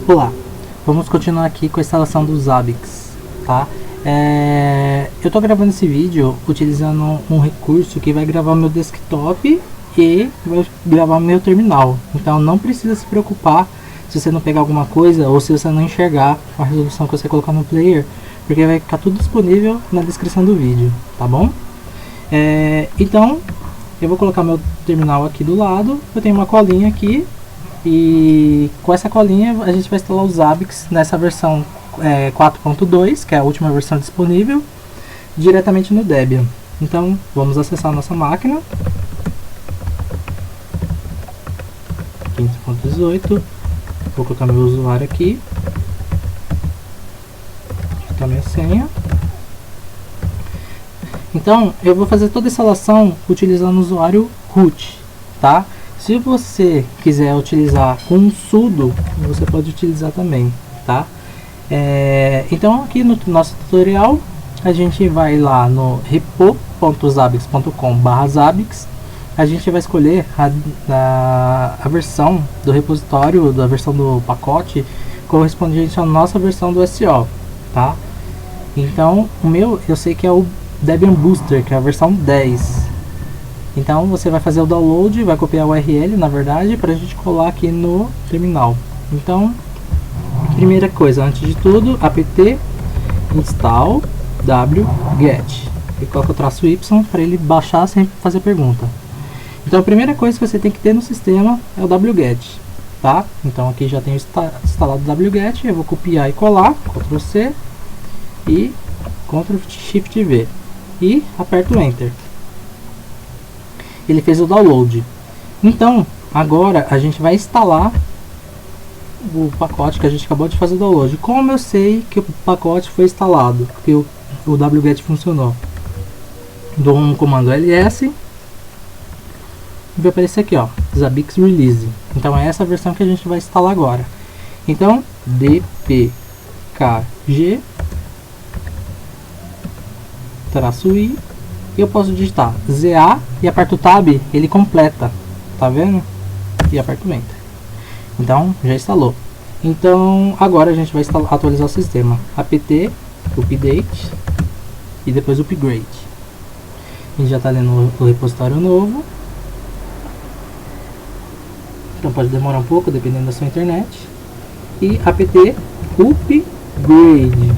Olá, vamos continuar aqui com a instalação do Zabbix, tá? Eu tô gravando esse vídeo utilizando um recurso que vai gravar meu desktop e vai gravar meu terminal. Então não precisa se preocupar se você não pegar alguma coisa ou se você não enxergar a resolução que você colocar no player, porque vai ficar tudo disponível na descrição do vídeo, tá bom? Então eu vou colocar meu terminal aqui do lado, eu tenho uma colinha aqui. E com essa colinha a gente vai instalar o Zabbix nessa versão 4.2, que é a última versão disponível, diretamente no Debian. Então vamos acessar a nossa máquina. 15.18. Vou colocar meu usuário aqui. Digitar minha senha. Então eu vou fazer toda a instalação utilizando o usuário root, tá? Se você quiser utilizar com sudo, você pode utilizar também, tá? Então aqui no nosso tutorial a gente vai lá no repo.zabbix.com/zabbix. A gente vai escolher a versão do repositório, da versão do pacote correspondente à nossa versão do SO, tá? Então o meu eu sei que é o Debian Booster, que é a versão 10. Então você vai fazer o download, vai copiar o URL, na verdade, para a gente colar aqui no terminal. Então, primeira coisa, antes de tudo, apt install wget e coloca o traço Y para ele baixar sem fazer pergunta. Então a primeira coisa que você tem que ter no sistema é o wget, tá? Então aqui já tenho instalado o wget, eu vou copiar e colar, Ctrl C e Ctrl Shift V e aperto Enter. Ele fez o download. Então agora a gente vai instalar o pacote que a gente acabou de fazer o download. Como eu sei que o pacote foi instalado, que o wget funcionou? Dou um comando ls e vai aparecer aqui, ó, Zabbix Release. Então é essa versão que a gente vai instalar agora. Então dpkg -i, eu posso digitar ZA e aperto o Tab, ele completa, tá vendo? E aperto Enter. Então já instalou. Então agora a gente vai atualizar o sistema. apt update e depois upgrade. A gente já está lendo o repositório novo. Então pode demorar um pouco dependendo da sua internet. E apt upgrade.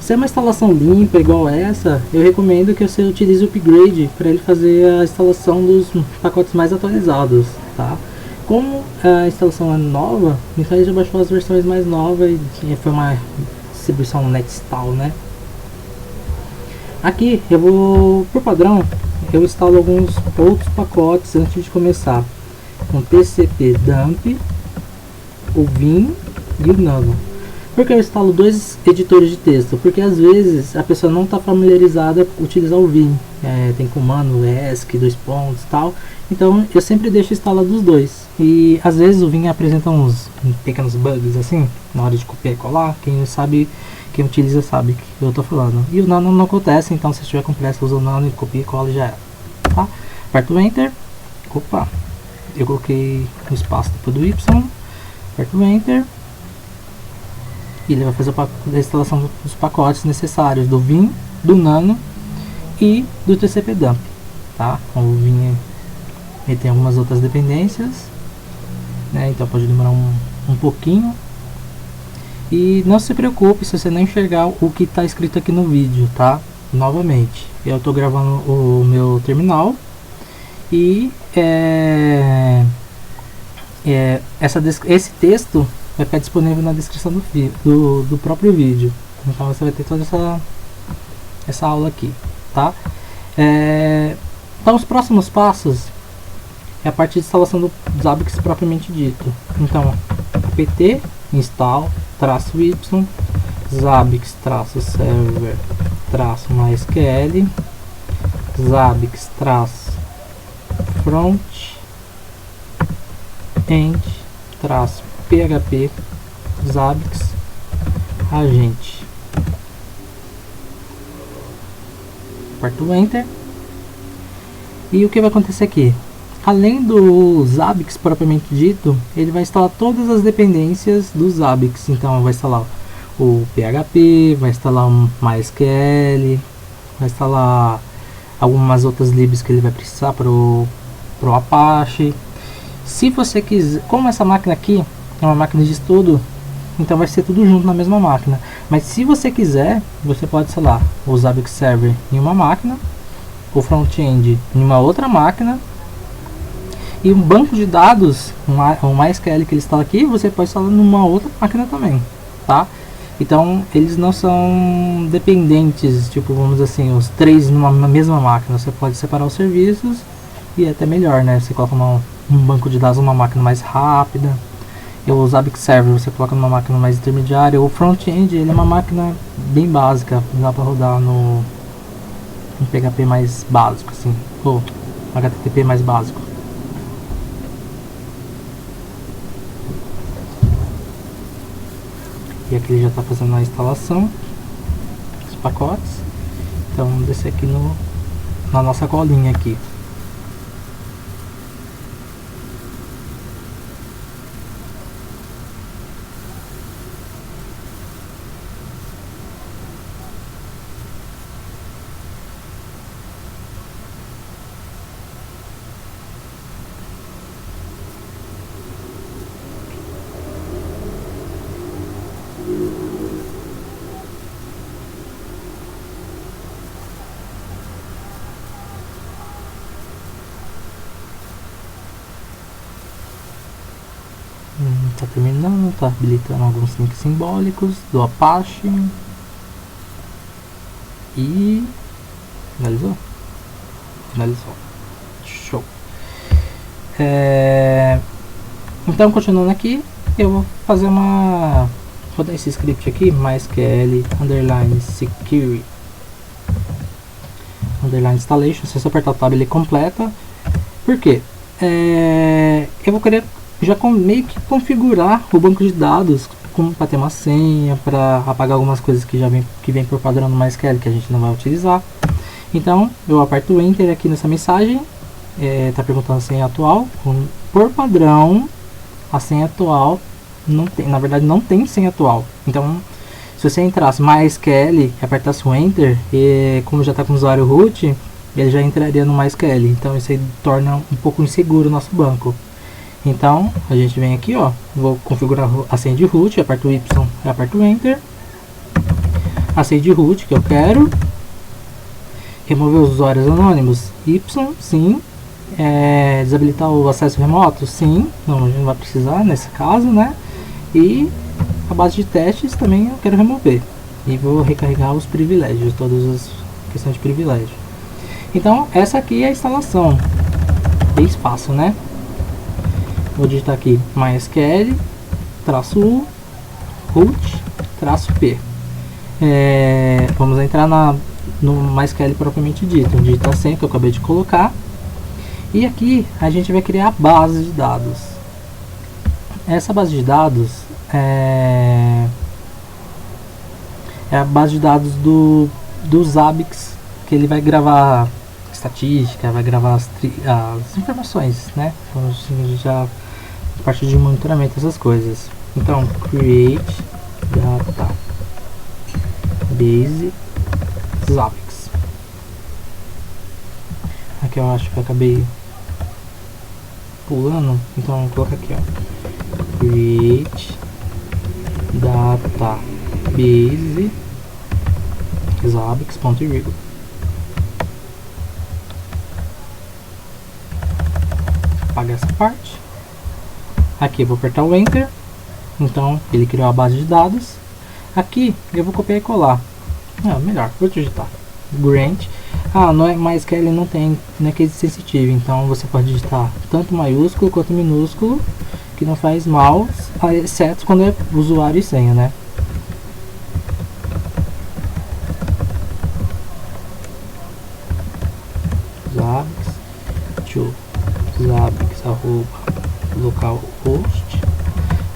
Se é uma instalação limpa igual essa, eu recomendo que você utilize o upgrade para ele fazer a instalação dos pacotes mais atualizados, tá? Como a instalação é nova, então ele já baixou as versões mais novas e foi uma distribuição NetInstall, né? Aqui eu vou, por padrão, eu instalo alguns outros pacotes antes de começar. Um tcpdump, o Vim e o Nano. Por que eu instalo dois editores de texto? Porque às vezes a pessoa não está familiarizada com utilizar o Vim. Tem comando ESC, dois pontos e tal. Então eu sempre deixo instalado os dois. E às vezes o Vim apresenta uns pequenos bugs assim, na hora de copiar e colar. Quem sabe, quem utiliza sabe o que eu estou falando. E o Nano não acontece, então se estiver com pressa usa o Nano e copia e cola e já era. Tá? Aperto o Enter. Opa, eu coloquei um espaço depois do Y. Aperto o Enter. E ele vai fazer a instalação dos pacotes necessários do Vim, do Nano e do tcpdump, tá? O Vim ele tem algumas outras dependências, né? Então pode demorar um pouquinho. E não se preocupe se você não enxergar o que está escrito aqui no vídeo, tá? Novamente, eu estou gravando o meu terminal e esse texto vai ficar disponível na descrição do próprio vídeo. Então você vai ter toda essa aula aqui, tá? Então os próximos passos é a parte de instalação do Zabbix propriamente dito. Então apt install -y zabbix -server -mysql zabbix -front end -php zabbix agente. Aperto o Enter. E o que vai acontecer aqui? além do Zabbix propriamente dito, ele vai instalar todas as dependências do Zabbix. Então vai instalar o PHP, vai instalar um MySQL, vai instalar algumas outras libs que ele vai precisar pro Apache. Se você quiser, como essa máquina aqui é uma máquina de estudo, então vai ser tudo junto na mesma máquina. Mas se você quiser, você pode instalar o Zabbix Server em uma máquina, o front-end em uma outra máquina, e um banco de dados, um MySQL que ele instala aqui, você pode instalar numa outra máquina também, tá? Então eles não são dependentes, tipo, vamos dizer assim, os três numa mesma máquina. Você pode separar os serviços e é até melhor, né? Você coloca um banco de dados numa máquina mais rápida. E o Zabbix Server você coloca numa máquina mais intermediária. O front-end ele é uma máquina bem básica, dá para rodar no PHP mais básico, assim, ou HTTP mais básico. E aqui ele já está fazendo a instalação dos pacotes. Então vamos descer aqui na nossa colinha aqui. Tá terminando, tá habilitando alguns links simbólicos do Apache. E finalizou? Finalizou. Show. Então, continuando aqui, eu vou fazer vou dar esse script aqui, MySQL _security _installation. Se você apertar o tab ele completa. Por quê? Eu vou querer já meio que configurar o banco de dados para ter uma senha, para apagar algumas coisas que vem por padrão no MySQL que a gente não vai utilizar. Então eu aperto o Enter aqui nessa mensagem, está perguntando a senha atual. Por padrão a senha atual não tem, na verdade não tem senha atual. Então se você entrasse MySQL e apertasse o Enter, como já está com o usuário root, ele já entraria no MySQL. Então isso aí torna um pouco inseguro o nosso banco. Então a gente vem aqui, ó, vou configurar a senha de root, aperto o Y e aperto o Enter. A senha de root que eu quero. Remover os usuários anônimos, Y, sim. Desabilitar o acesso remoto, sim. Não, a gente não vai precisar nesse caso, né? E a base de testes também eu quero remover. E vou recarregar os privilégios, todas as questões de privilégio. Então essa aqui é a instalação. Bem fácil, né? Vou digitar aqui MySQL -u root-p. Vamos entrar no MySQL propriamente dito. Digitar a senha que eu acabei de colocar. E aqui a gente vai criar a base de dados. Essa base de dados é a base de dados do Zabbix, que ele vai gravar estatística, vai gravar as informações, né? Então, já a partir de monitoramento, essas coisas. Então, create database Zabbix. Aqui eu acho que eu acabei pulando, então coloca aqui, ó, create database Zabbix.irg. Apagar essa parte. Aqui eu vou apertar o Enter. Então ele criou a base de dados. Aqui eu vou copiar e colar. Melhor, vou digitar grant. Não é MySQL, não é case sensitive, então você pode digitar tanto maiúsculo quanto minúsculo, que não faz mal, exceto quando é usuário e senha, né? Zabbix@localhost.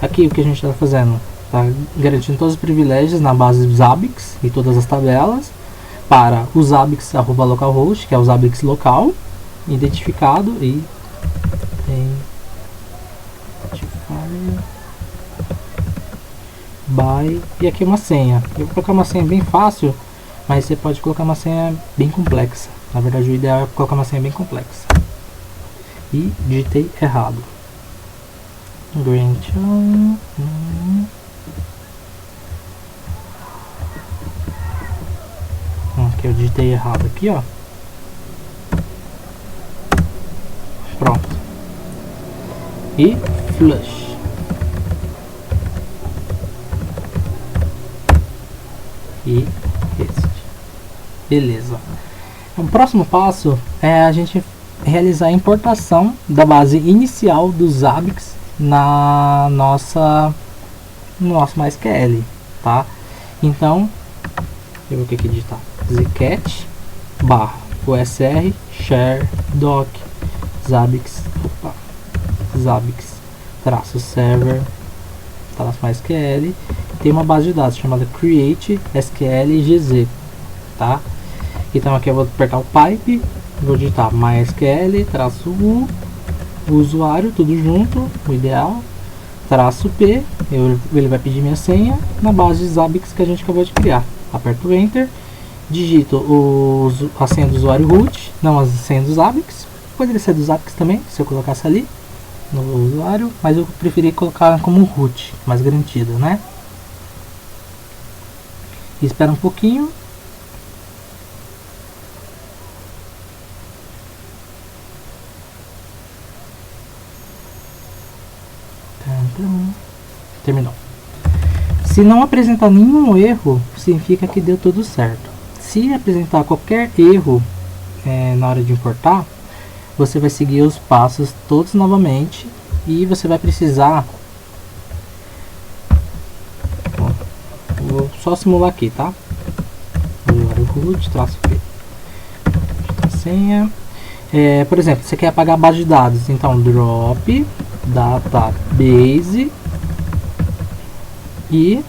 Aqui o que a gente está fazendo? Está garantindo todos os privilégios na base Zabbix e todas as tabelas para o Zabbix@localhost, que é o Zabbix local, identificado e Tem by, e aqui uma senha. Eu vou colocar uma senha bem fácil, mas você pode colocar uma senha bem complexa. Na verdade, o ideal é colocar uma senha bem complexa. E digitei errado. Grant. Aqui eu digitei errado aqui, ó. Pronto. E flush. E este. Beleza. O próximo passo é a gente realizar a importação da base inicial do Zabbix na no nosso MySQL, tá? Então eu vou ter que digitar zcat /usr share doc Zabbix -server -MySQL. Tem uma base de dados chamada create SQL-gz, tá? Então aqui eu vou apertar o pipe, vou digitar MySQL -u, o usuário, tudo junto, o ideal, -p, ele vai pedir minha senha na base de Zabbix que a gente acabou de criar. Aperto Enter, digito a senha do usuário root, não a senha do Zabbix. Poderia ser do Zabbix também, se eu colocasse ali no usuário, mas eu preferi colocar como root, mais garantido, né? E espera um pouquinho. Terminou. Se não apresentar nenhum erro, significa que deu tudo certo. Se apresentar qualquer erro na hora de importar, você vai seguir os passos todos novamente e você vai precisar. Vou só simular aqui, tá? Usuário root, -p. Senha. Por exemplo, você quer apagar a base de dados, então drop database e,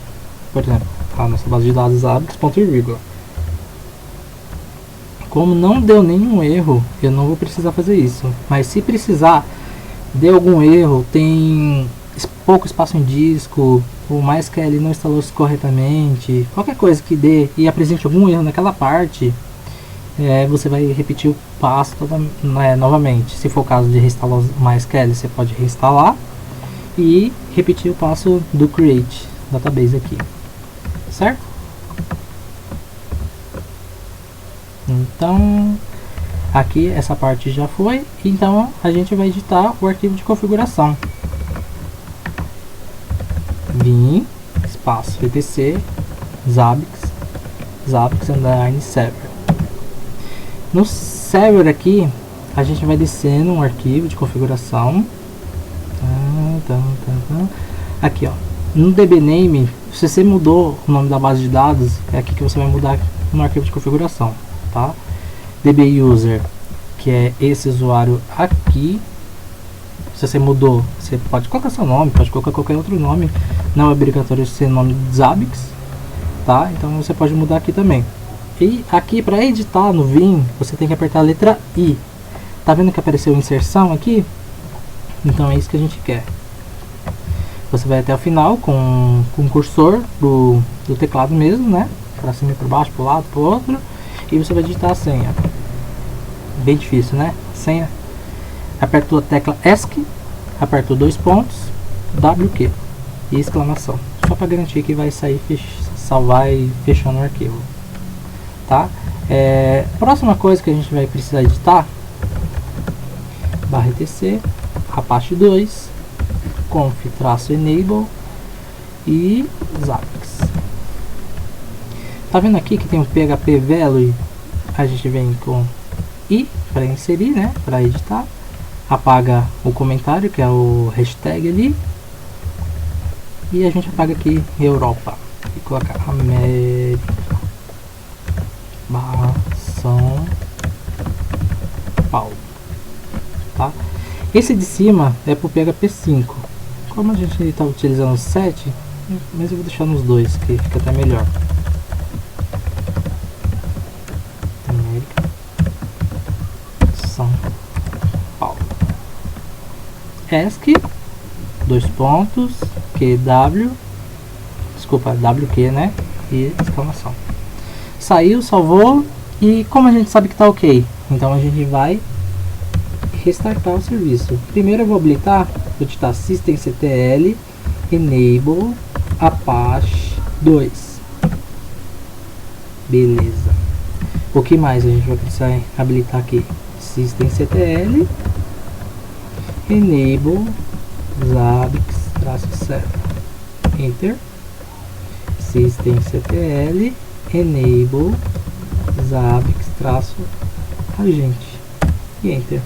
por exemplo, a nossa base de dados Zabbix.vírgula. Como não deu nenhum erro, eu não vou precisar fazer isso. Mas se precisar, deu algum erro, tem pouco espaço em disco, o MySQL não instalou corretamente, qualquer coisa que dê e apresente algum erro naquela parte, você vai repetir o passo novamente. Se for o caso de reinstalar o MySQL, você pode reinstalar e repetir o passo do create database aqui, certo? Então aqui essa parte já foi, então a gente vai editar o arquivo de configuração. Vim espaço etc Zabbix underline server. No server aqui a gente vai descendo um arquivo de configuração. Aqui, ó, no dbname, se você mudou o nome da base de dados, é aqui que você vai mudar no arquivo de configuração, tá? dbuser, que é esse usuário aqui. Se você mudou, você pode colocar seu nome, pode colocar qualquer outro nome, não é obrigatório ser nome de Zabbix, tá? Então você pode mudar aqui também. E aqui para editar no Vim, você tem que apertar a letra I. Tá vendo que apareceu inserção aqui? Então é isso que a gente quer. Você vai até o final com o cursor do teclado mesmo, né? Para cima e para baixo, para o lado, para o outro. E você vai digitar a senha. Bem difícil, né? Senha. Apertou a tecla ESC, apertou 2 pontos, WQ e exclamação. Só para garantir que vai sair, salvar e fechando o arquivo. Tá? Próxima coisa que a gente vai precisar editar, /etc, Apache 2, conf-enable e Zabbix. Tá vendo aqui que tem um PHP value? A gente vem com I para inserir, né? Para editar. Apaga o comentário, que é o hashtag ali. E a gente apaga aqui Europa. E coloca América São Paulo. Tá? Esse de cima é para o PHP 5. Como a gente está utilizando o 7, mas eu vou deixar nos dois, que fica até melhor. América São Paulo. ESC, dois pontos, QW, desculpa, WQ, né? E exclamação. Saiu, salvou, e como a gente sabe que tá ok, então a gente vai restartar o serviço. Primeiro eu vou habilitar, vou digitar systemctl enable apache 2. Beleza. O que mais a gente vai precisar habilitar aqui? Systemctl enable zabbix-server. Enter. Systemctl enable zabbix-agente. E enter.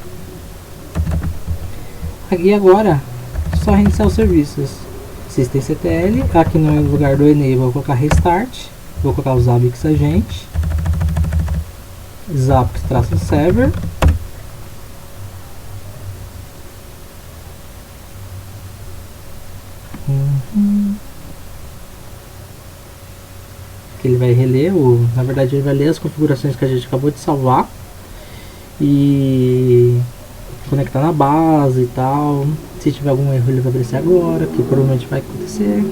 E agora, só reiniciar os serviços. Systemctl, aqui no lugar do enable vou colocar restart, vou colocar o zabbix agente, zabbix-server, que ele vai reler, na verdade ele vai ler as configurações que a gente acabou de salvar e conectar na base e tal. Se tiver algum erro ele vai aparecer agora, que provavelmente vai acontecer.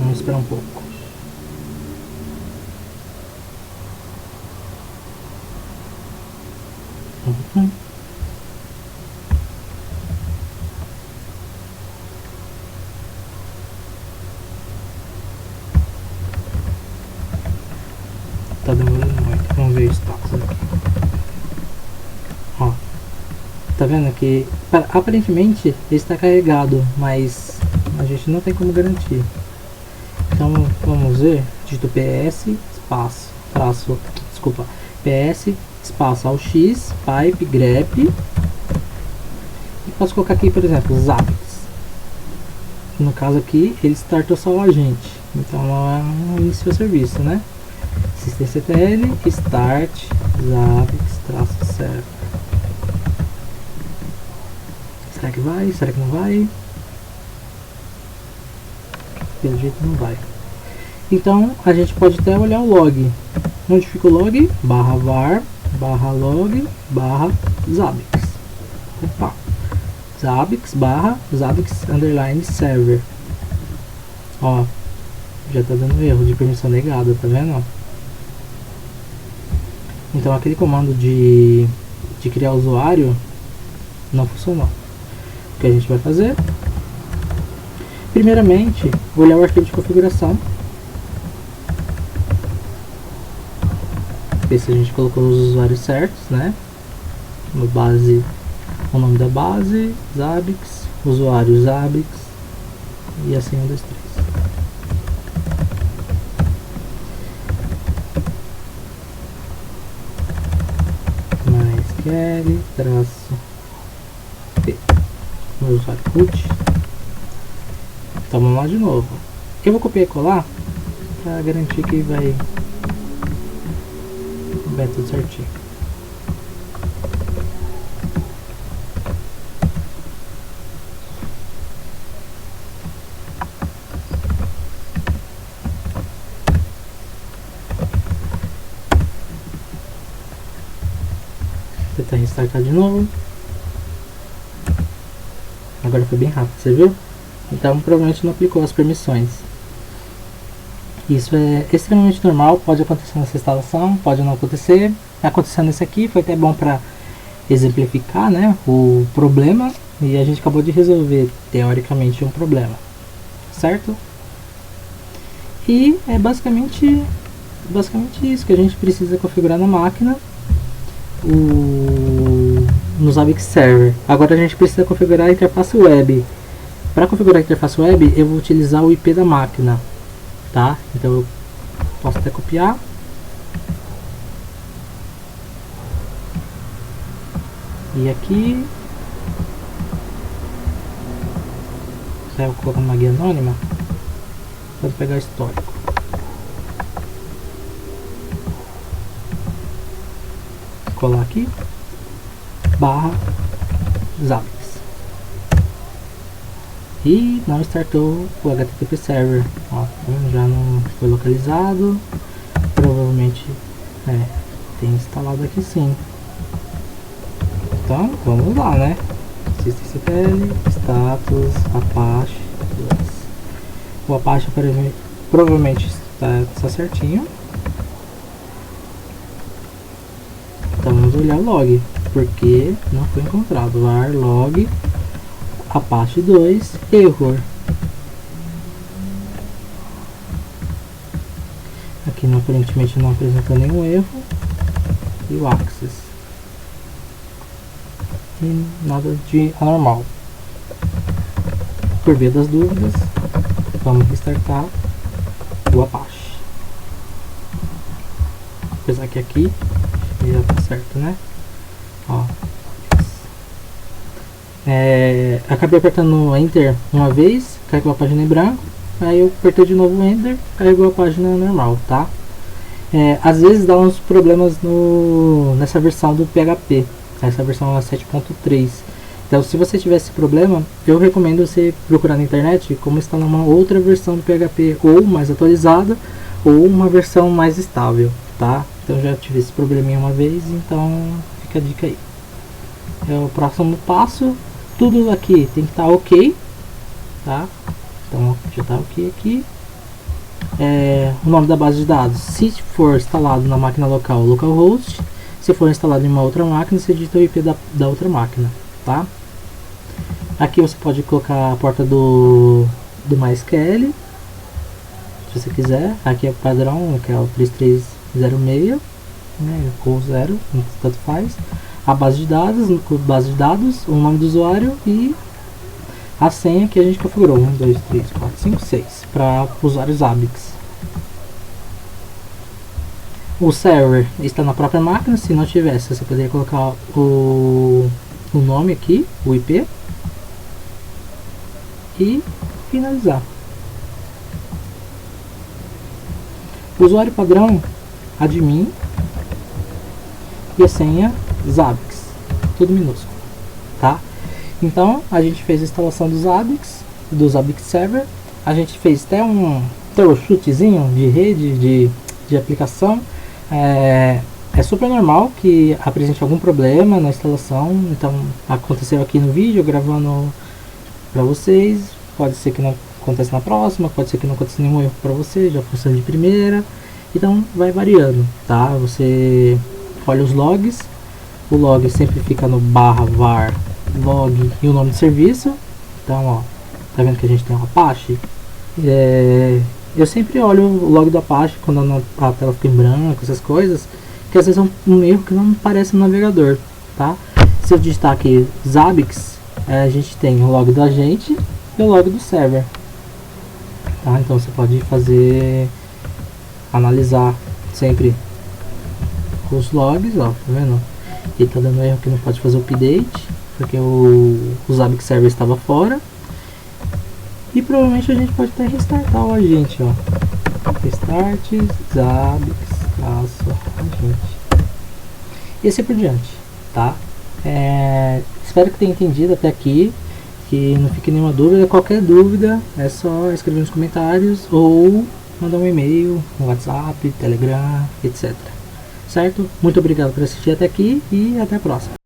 Vamos esperar um pouco. Tá demorando muito. Vamos ver o status aqui. Ó, tá vendo que aparentemente ele está carregado, mas a gente não tem como garantir. Então vamos ver, digito ps espaço traço, desculpa, ps espaço ao x pipe grep e posso colocar aqui, por exemplo, zabbix. No caso aqui ele startou só o agente, então não iniciou o serviço, né? Systemctl start zabbix-server. Será que vai? Será que não vai? Pelo jeito não vai. Então a gente pode até olhar o log. Onde fica o log? /var /log /zabbix. Opa! Zabbix /zabbix_server. Ó, já tá dando erro de permissão negada, tá vendo? Então aquele comando de criar usuário não funcionou. O que a gente vai fazer? Primeiramente, olhar o arquivo de configuração, ver se a gente colocou os usuários certos, né? No base, o nome da base, Zabbix, usuário Zabbix, e assim 1, 2, 3. MySQL -p, meu usuário root. Então vamos lá de novo. Eu vou copiar e colar para garantir que vai tudo certinho. Vou tentar restartar de novo. Agora foi bem rápido, você viu? Então provavelmente não aplicou as permissões. Isso é extremamente normal, pode acontecer nessa instalação, pode não acontecer. Acontecendo nesse aqui, foi até bom para exemplificar, né, o problema, e a gente acabou de resolver teoricamente um problema, certo? E é basicamente isso que a gente precisa configurar na máquina, no Zabbix Server. Agora a gente precisa configurar a interface web. Para configurar a interface web, eu vou utilizar o IP da máquina, tá? Então eu posso até copiar. E aqui eu vou colocar uma guia anônima para pegar o histórico. Colar aqui /Zabbix. E não startou o HTTP server. Ó, já não foi localizado. Provavelmente tem instalado aqui sim. Então, vamos lá, né? SystemCTL, status, Apache 2. O Apache provavelmente está certinho. Então vamos olhar o log, porque não foi encontrado. Var log Apache 2 error. Aqui aparentemente não apresenta nenhum erro. E o access. E nada de anormal. Por via das dúvidas, vamos restartar o Apache. Apesar que aqui já tá certo, né? Ó. Acabei apertando Enter uma vez, carregou a página em branco. Aí eu apertei de novo Enter, carregou a página normal, tá? Às vezes dá uns problemas nessa versão do PHP. Essa versão é 7.3. Então, se você tiver esse problema, eu recomendo você procurar na internet como instalar uma outra versão do PHP, ou mais atualizada, ou uma versão mais estável, tá? Então, já tive esse probleminha uma vez, então fica a dica aí. O próximo passo, tudo aqui tem que estar ok, tá? Então, já está ok aqui. O nome da base de dados, se for instalado na máquina local, localhost. Se for instalado em uma outra máquina, você digita o IP da outra máquina, tá? Aqui você pode colocar a porta do MySQL, se você quiser. Aqui é o padrão, que é o 3306, né, ou 0, tanto faz. A base de dados, o nome do usuário e a senha que a gente configurou. 1, 2, 3, 4, 5, 6 para usuários Zabbix. O server está na própria máquina. Se não tivesse, você poderia colocar o nome aqui, o IP, e finalizar. O usuário padrão, admin, e a senha Zabbix, tudo minúsculo, tá? Então a gente fez a instalação do Zabbix Server. A gente fez até um troubleshootzinho de rede, de aplicação. É super normal que apresente algum problema na instalação. Então aconteceu aqui no vídeo, gravando para vocês. Pode ser que não aconteça na próxima, pode ser que não aconteça nenhum erro para você, já funciona de primeira. Então vai variando, tá? Você olha os logs. O log sempre fica no /var log e o nome do serviço. Então, ó, tá vendo que a gente tem um Apache? Eu sempre olho o log do Apache quando a tela fica em branco, essas coisas, que às vezes é um erro que não aparece no navegador, tá? Se eu digitar aqui Zabbix, a gente tem o log do agente e o log do server, tá? Então você pode analisar sempre os logs, ó, tá vendo? Ele tá dando erro que não pode fazer o update, porque o Zabbix server estava fora. E provavelmente a gente pode até restartar o agente, ó. Restart Zabbix agente. E assim por diante, tá? Espero que tenha entendido até aqui, que não fique nenhuma dúvida. Qualquer dúvida é só escrever nos comentários ou mandar um e-mail, um WhatsApp, Telegram, etc. Certo? Muito obrigado por assistir até aqui e até a próxima.